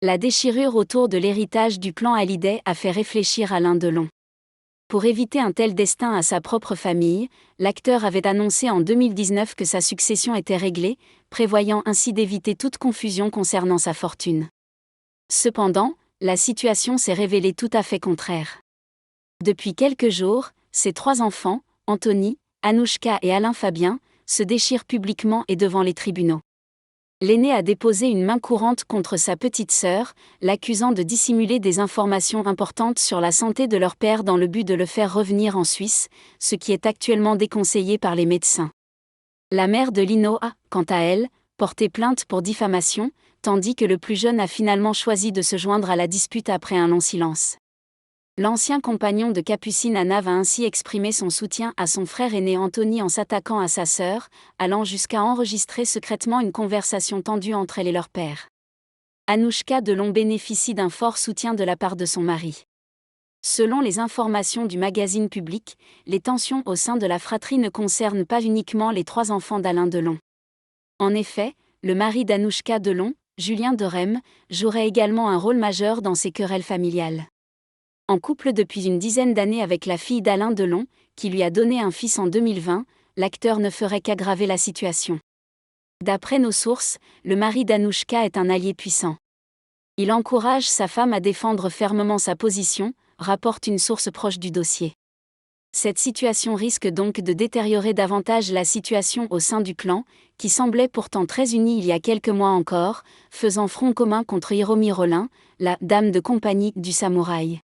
La déchirure autour de l'héritage du clan Hallyday a fait réfléchir Alain Delon. Pour éviter un tel destin à sa propre famille, l'acteur avait annoncé en 2019 que sa succession était réglée, prévoyant ainsi d'éviter toute confusion concernant sa fortune. Cependant, la situation s'est révélée tout à fait contraire. Depuis quelques jours, ses 3 enfants, Anthony, Anouchka et Alain Fabien, se déchirent publiquement et devant les tribunaux. L'aîné a déposé une main courante contre sa petite sœur, l'accusant de dissimuler des informations importantes sur la santé de leur père dans le but de le faire revenir en Suisse, ce qui est actuellement déconseillé par les médecins. La mère de Lino a, quant à elle, porté plainte pour diffamation, tandis que le plus jeune a finalement choisi de se joindre à la dispute après un long silence. L'ancien compagnon de Capucine Anna va ainsi exprimer son soutien à son frère aîné Anthony en s'attaquant à sa sœur, allant jusqu'à enregistrer secrètement une conversation tendue entre elle et leur père. Anouchka Delon bénéficie d'un fort soutien de la part de son mari. Selon les informations du magazine Public, les tensions au sein de la fratrie ne concernent pas uniquement les 3 enfants d'Alain Delon. En effet, le mari d'Anouchka Delon, Julien Derem, jouerait également un rôle majeur dans ces querelles familiales. En couple depuis une dizaine d'années avec la fille d'Alain Delon, qui lui a donné un fils en 2020, l'acteur ne ferait qu'aggraver la situation. D'après nos sources, le mari d'Anouchka est un allié puissant. Il encourage sa femme à défendre fermement sa position, rapporte une source proche du dossier. Cette situation risque donc de détériorer davantage la situation au sein du clan, qui semblait pourtant très uni il y a quelques mois encore, faisant front commun contre Hiromi Rollin, la « dame de compagnie » du samouraï.